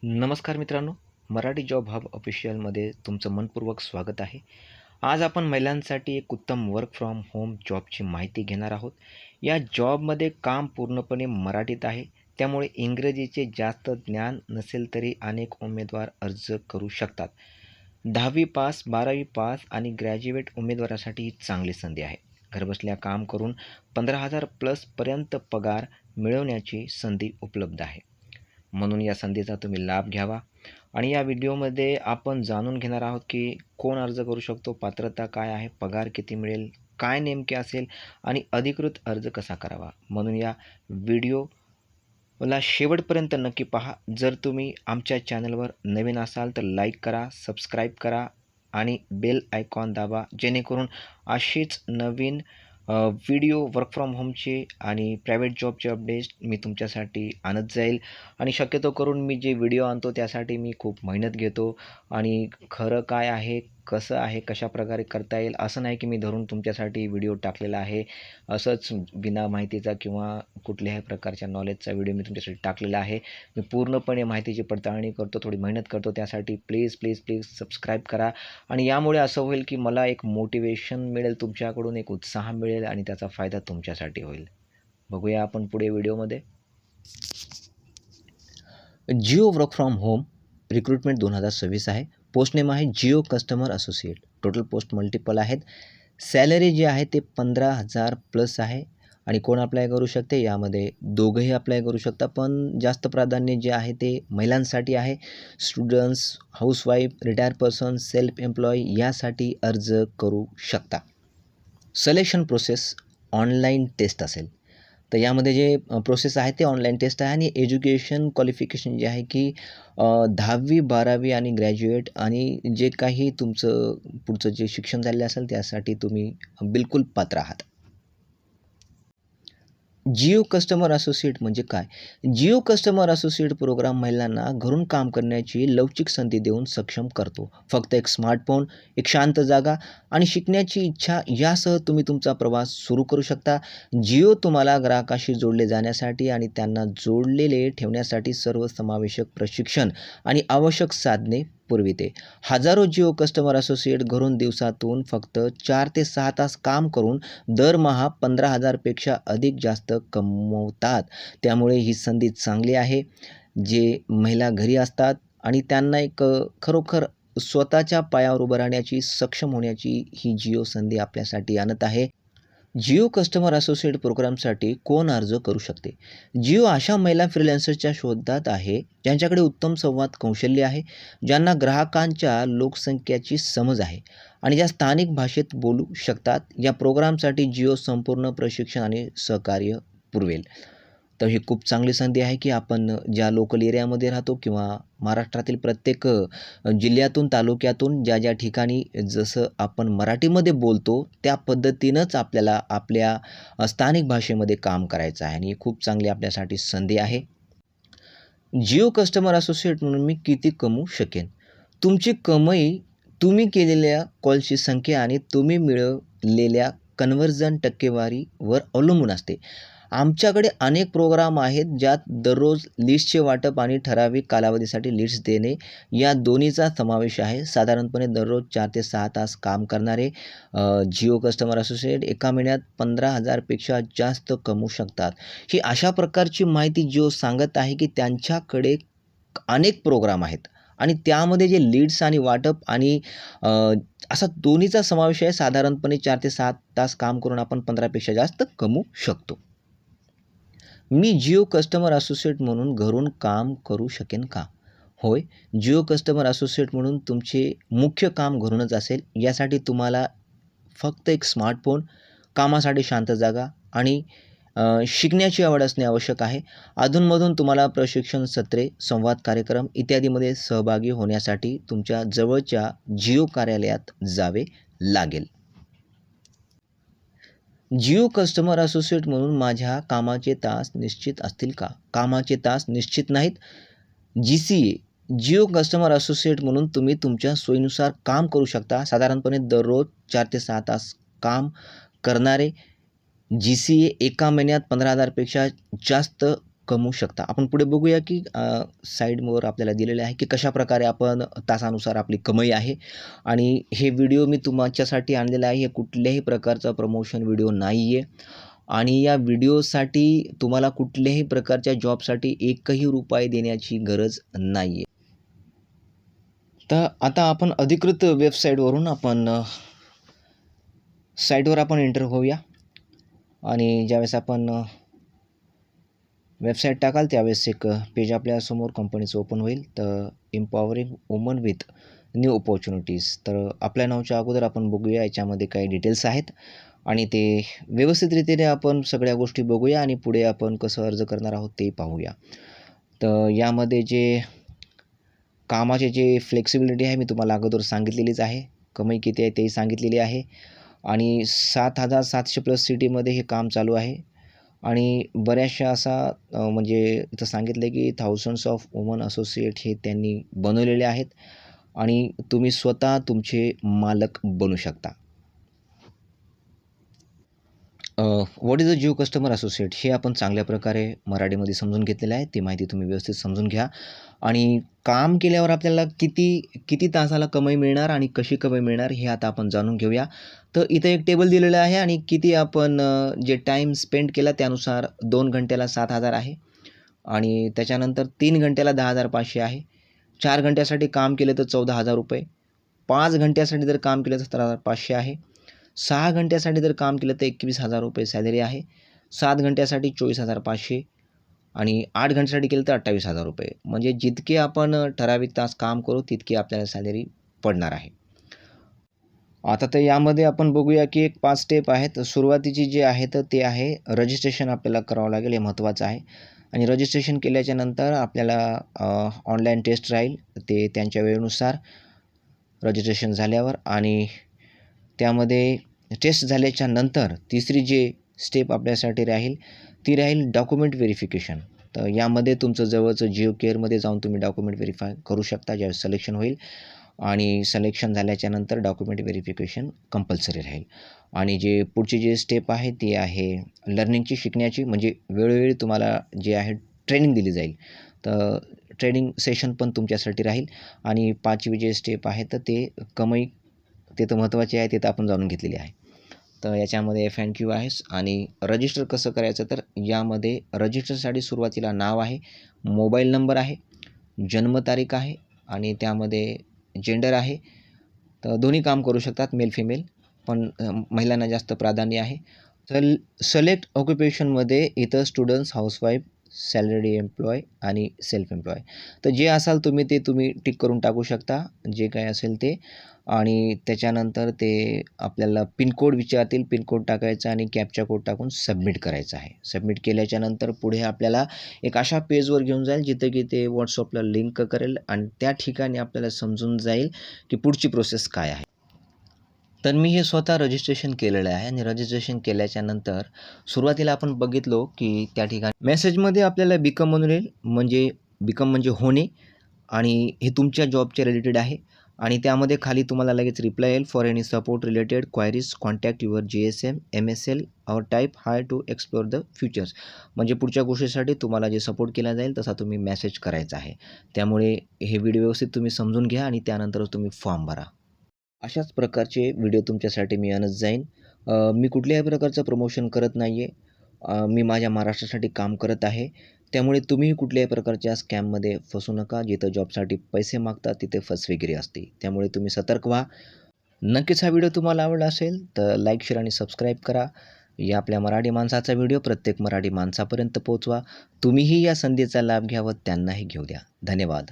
नमस्कार मित्रांनो, Marathi job hub ऑफिशियलमध्ये तुमचं मनपूर्वक स्वागत आहे. आज आपण महिलांसाठी एक उत्तम वर्क फ्रॉम होम जॉबची माहिती घेणार आहोत. या जॉबमध्ये काम पूर्णपणे मराठीत आहे, त्यामुळे इंग्रजीचे जास्त ज्ञान नसेल तरी अनेक उमेदवार अर्ज करू शकतात. 10वी पास, 12वी पास आणि ग्रॅज्युएट उमेदवारासाठी ही चांगली संधी आहे. घरबसल्या काम करून 15,000 प्लसपर्यंत पगार मिळवण्याची संधी उपलब्ध आहे. म्हणून या संधीचा तुम्ही लाभ घ्यावा. आणि या व्हिडिओमध्ये आपण जाणून घेणार आहोत की कोण अर्ज करू शकतो, पात्रता काय आहे, पगार किती मिळेल, काय नेमके असेल आणि अधिकृत अर्ज कसा करावा. म्हणून या व्हिडिओला शेवटपर्यंत नक्की पहा. जर तुम्ही आमच्या चॅनलवर नवीन असाल तर लाईक करा, सबस्क्राईब करा आणि बेल आयकॉन दाबा, जेणेकरून अशीच नवीन व्हिडिओ वर्क फ्रॉम होमचे आणि प्रायव्हेट जॉबचे अपडेट्स मी तुमच्यासाठी आणत जाईल. आणि शक्यतो करून मी जे व्हिडिओ आणतो त्यासाठी मी खूप मेहनत घेतो आणि खरं काय आहे, कसं आहे, कशाप्रकारे करता येईल असं नाही की मी धरून तुमच्यासाठी व्हिडिओ टाकलेला आहे. असंच बिना माहितीचा किंवा कुठल्याही प्रकारच्या नॉलेजचा व्हिडिओ मी तुमच्यासाठी टाकलेला आहे. मी पूर्णपणे माहितीची पडताळणी करतो, थोडी मेहनत करतो. त्यासाठी प्लीज प्लीज प्लीज सबस्क्राईब करा. आणि यामुळे असं होईल की मला एक मोटिवेशन मिळेल तुमच्याकडून, एक उत्साह मिळेल आणि त्याचा फायदा तुमच्यासाठी होईल. बघूया आपण पुढे व्हिडिओमध्ये. Jio work from home recruitment 2026 आहे. पोस्ट नेम आहे Jio customer associate. Total post multiple आहेत. सॅलरी जी आहे ते 15,000 प्लस आहे. आणि कोण अप्लाय करू शकते, यामध्ये दोघंही अप्लाय करू शकता, पण जास्त प्राधान्य जे आहे ते महिलांसाठी आहे. Students, housewife, retire person, self employee यासाठी अर्ज करू शकता. सिलेक्शन प्रोसेस ऑनलाईन टेस्ट असेल. तर यामध्ये जे प्रोसेस आहे ते ऑनलाईन टेस्ट आहे. आणि एज्युकेशन क्वालिफिकेशन जे आहे की 10वी 12वी आणि ग्रॅज्युएट आणि जे काही तुमचं पुढचं जे शिक्षण झालेलं असेल त्यासाठी तुम्ही बिलकुल पात्र आहात. जिओ कस्टमर असोसिएट म्हणजे काय? जिओ कस्टमर असोसिएट प्रोग्राम महिलांना घरून काम करण्याची लवचिक संधी देऊन सक्षम करतो. फक्त एक स्मार्टफोन, एक शांत जागा आणि शिकण्याची इच्छा यासह तुम्ही तुमचा प्रवास सुरू करू शकता. जिओ तुम्हाला ग्राहकाशी जोडले जाण्यासाठी आणि त्यांना जोडलेले ठेवण्यासाठी सर्वसमावेशक प्रशिक्षण आणि आवश्यक साधने पुरविते. हजारो जिओ कस्टमर असोसिएट घरून दिवसातून फक्त 4 ते 6 तास काम करून दरमहा 15,000 पेक्षा अधिक जास्त कमवतात. त्यामुळे ही संधी चांगली आहे. जे महिला घरी असतात आणि त्यांना एक खरोखर स्वतःच्या पायावर उभं राहण्याची, सक्षम होण्याची ही जिओ संधी आपल्यासाठी आणत आहे. जिओ कस्टमर असोसिएट प्रोग्रामसाठी कोण अर्ज करू शकते? जिओ अशा महिला फ्रीलान्सरच्या शोधात आहे ज्यांच्याकडे उत्तम संवाद कौशल्य आहे, ज्यांना ग्राहकांच्या लोकसंख्येची समज आहे आणि ज्या स्थानिक भाषेत बोलू शकतात. या प्रोग्रामसाठी जिओ संपूर्ण प्रशिक्षण आणि सहकार्य पुरवेल. तर ही खूप चांगली संधी आहे की आपण ज्या लोकल एरियामध्ये राहतो किंवा महाराष्ट्रातील प्रत्येक जिल्ह्यातून, तालुक्यातून ज्या ज्या ठिकाणी जसं आपण मराठीमध्ये बोलतो त्या पद्धतीनंच आपल्याला आपल्या स्थानिक भाषेमध्ये काम करायचं आहे. आणि ही खूप चांगली आपल्यासाठी संधी आहे. जिओ कस्टमर असोसिएट म्हणून मी किती कमवू शकेन? तुमची कमाई तुम्ही केलेल्या कॉल्सची संख्या आणि तुम्ही मिळवलेल्या कन्व्हर्जन टक्केवारीवर अवलंबून असते. आमच्याकडे अनेक प्रोग्राम आहेत ज्यात दररोज लिस्टचे वाटप आणि ठराविक कालावधीसाठी लिस्ट्स देणे या दोन्हीचा समावेश आहे. साधारणपणे दररोज 4 ते 6 तास काम करणारे जिओ कस्टमर असोसिएट एका महिन्यात 15,000 पेक्षा जास्त कमवू शकतात. ही अशा प्रकारची माहिती जिओ सांगत आहे की त्यांच्याकडे अनेक प्रोग्राम आहेत आणि त्यामध्ये जे लीड्स आणि वाटप आणि असा दोन्हीचा समावेश आहे. साधारणपणे 4 ते 7 तास काम करून आपण 15 पेक्षा जास्त कमवू शकतो. मी जिओ कस्टमर असोसिएट म्हणून घरून काम करू शकेन का? होय, जिओ कस्टमर असोसिएट म्हणून तुमचे मुख्य काम घरूनच असेल. यासाठी तुम्हाला फक्त एक स्मार्टफोन, कामासाठी शांत जागा आणि शिकण्याची आवड असणे आवश्यक आहे. अधूनमधून तुम्हाला प्रशिक्षण सत्रे, संवाद कार्यक्रम इत्यादीमध्ये सहभागी होण्यासाठी तुमच्या जवळच्या जिओ कार्यालयात जावे लागेल. जिओ कस्टमर असोसिएट म्हणून माझ्या कामाचे तास निश्चित असतील का? कामाचे तास निश्चित नाहीत. GCA जिओ कस्टमर असोसिएट म्हणून तुम्ही तुमच्या सोयीनुसार काम करू शकता. साधारणपणे दररोज 4 ते 6 तास काम करणारे GCA एका महिन्यात 15,000 पेक्षा जास्त कमवू शकता. आपण पुढे बघूया की साईडवर आपल्याला दिलेलं आहे की कशाप्रकारे आपण तासानुसार आपली कमाई आहे. आणि हे व्हिडिओ मी तुमच्यासाठी आणलेला आहे. हे कुठल्याही प्रकारचा प्रमोशन व्हिडिओ नाही आहे आणि या व्हिडिओसाठी तुम्हाला कुठल्याही प्रकारच्या जॉबसाठी एकही रुपये देण्याची गरज नाही आहे. तर आता आपण अधिकृत वेबसाईटवरून साईटवर आपण एंटर होऊया आणि ज्यावेळेस आपण वेबसाईट टाकाल त्यावेळेस एक पेज आपल्यासमोर कंपनीचं ओपन होईल. तर empowering woman with new opportunities. तर आपल्या नावाच्या अगोदर आपण बघूया याच्यामध्ये काही डिटेल्स आहेत आणि ते व्यवस्थित रीतीने आपण सगळ्या गोष्टी बघूया आणि पुढे आपण कसं अर्ज करणार आहोत ते पाहूया. तर यामध्ये जे कामाचे जे फ्लेक्सिबिलिटी आहे मी तुम्हाला अगोदर सांगितलेलीच आहे. कमाई किती आहे तेही सांगितलेली आहे आणि 7,700 प्लस सिटीमध्ये हे काम चालू आहे आणि बऱ्याचशा असा म्हणजे इथं सांगितलं की थाउजंड्स ऑफ वुमन असोसिएट हे त्यांनी बनवलेले आहेत आणि तुम्ही स्वतः तुमचे मालक बनू शकता. What is a Jio customer associate हे आपण चांगल्या प्रकारे मराठीमध्ये समजून घेतलेलं आहे. ती माहिती तुम्ही व्यवस्थित समजून घ्या आणि काम केल्यावर आपल्याला किती तासाला कमाई मिळणार आणि कशी कमाई मिळणार हे आता आपण जाणून घेऊया. तर इथं एक टेबल दिलेलं आहे आणि किती आपण जे टाईम स्पेंड केला त्यानुसार 2 घंट्याला 7,000 आहे आणि त्याच्यानंतर 3 घंट्याला 10,500 आहे. 4 घंट्यासाठी काम केलं तर ₹14,000. 5 घंट्यासाठी जर काम केलं तर 17,500 आहे. 6 घंट्यासाठी जर काम केलं तर ₹21,000 सॅलरी आहे. 7 घंट्यासाठी 24,500 आणि 8 घंट्यासाठी केलं तर ₹28,000. म्हणजे जितके आपण ठराविक तास काम करू तितकी आपल्याला सॅलरी पडणार आहे. आता तर यामध्ये आपण बघूया की एक 5 स्टेप आहेत. सुरुवातीची जी आहे तर ते आहे रजिस्ट्रेशन आपल्याला करावं लागेल, हे महत्त्वाचं आहे आणि रजिस्ट्रेशन केल्याच्या नंतर आपल्याला ऑनलाईन टेस्ट राहील. ते त्यांच्या वेळेनुसार रजिस्ट्रेशन झाल्यावर आणि त्यामध्ये टेस्ट झाल्याच्या नंतर तिसरी जी स्टेप आपल्यासाठी राहील ती राहील डॉक्युमेंट व्हेरिफिकेशन. तर यामध्ये तुमचं जवळचं जिओ केअरमध्ये जाऊन तुम्ही डॉक्युमेंट व्हेरीफाय करू शकता ज्यावेळेस सिलेक्शन होईल आणि सिलेक्शन झाल्याच्या नंतर डॉक्युमेंट व्हेरिफिकेशन कंपल्सरी राहील. आणि जे पुढची जी स्टेप आहे ती आहे लर्निंगची, शिकण्याची. म्हणजे वेळोवेळी तुम्हाला जे आहे ट्रेनिंग दिली जाईल. तर ट्रेनिंग सेशन पण तुमच्यासाठी राहील आणि 5वी जे स्टेप आहे तर ते कमाई, ते तर महत्त्वाचे आहे, ते तर आपण जाणून घेतलेले आहे. तर याच्यामध्ये FAQ आहे आणि रजिस्टर कसं करायचं, तर यामध्ये रजिस्टरसाठी सुरुवातीला नाव आहे, मोबाईल नंबर आहे, जन्मतारीख आहे आणि त्यामध्ये जेंडर आहे. तर दोन्ही काम करू शकतात, मेल फिमेल, पण महिलांना जास्त प्राधान्य आहे. तर सिलेक्ट ऑक्युपेशनमध्ये इथं स्टुडंट्स, हाऊसवाईफ, सॅलरी एम्प्लॉय आणि सेल्फ एम्प्लॉय. तर जे असाल तुम्ही ते तुम्ही टिक करून टाकू शकता, जे काय असेल ते. आणि त्याच्यानंतर ते आपल्याला पिनकोड विचारतील, पिनकोड टाकायचा आणि कॅप्चा कोड टाकून सबमिट करायचं आहे. सबमिट केल्याच्यानंतर पुढे आपल्याला एक अशा पेजवर घेऊन जाईल जिथं की ते व्हॉट्सअपला लिंक करेल आणि त्या ठिकाणी आपल्याला समजून जाईल की पुढची प्रोसेस काय आहे. तर मी हे स्वतः रजिस्ट्रेशन केलेलं आहे आणि रजिस्ट्रेशन केल्याच्यानंतर सुरुवातीला आपण बघितलो की त्या ठिकाणी मेसेजमध्ये आपल्याला बिकम म्हणून येईल, म्हणजे बिकम म्हणजे होणे आणि हे तुमच्या जॉबच्या रिलेटेड आहे आणि त्यामध्ये खाली तुम्हाला लगेच रिप्लाय येईल, for any support related queries contact your GSM MSL और type hi to explore the futures. म्हणजे पुढच्या गोष्टीसाठी तुम्हाला जे सपोर्ट केला जाईल तसा तुम्ही मेसेज करायचा आहे. त्यामुळे हे व्हिडिओ व्यवस्थित तुम्ही समजून घ्या आणि त्यानंतरच तुम्ही फॉर्म भरा. अशाच प्रकारचे व्हिडिओ तुमच्यासाठी मी आणत जाईन. मी कुठल्याही प्रकारचं प्रमोशन करत नाही आहे. मी माझ्या महाराष्ट्रासाठी काम करत आहे. त्यामुळे तुम्हीही कुठल्याही प्रकारच्या स्कॅममध्ये फसू नका. जिथं जॉबसाठी पैसे मागतात तिथे फसवेगिरी असते. त्यामुळे तुम्ही सतर्क व्हा. नक्कीच हा व्हिडिओ तुम्हाला आवडला असेल तर लाईक, शेअर आणि सबस्क्राईब करा. या आपल्या मराठी माणसाचा व्हिडिओ प्रत्येक मराठी माणसापर्यंत पोहोचवा. तुम्हीही या संधीचा लाभ घ्या व त्यांनाही घेऊ द्या. धन्यवाद.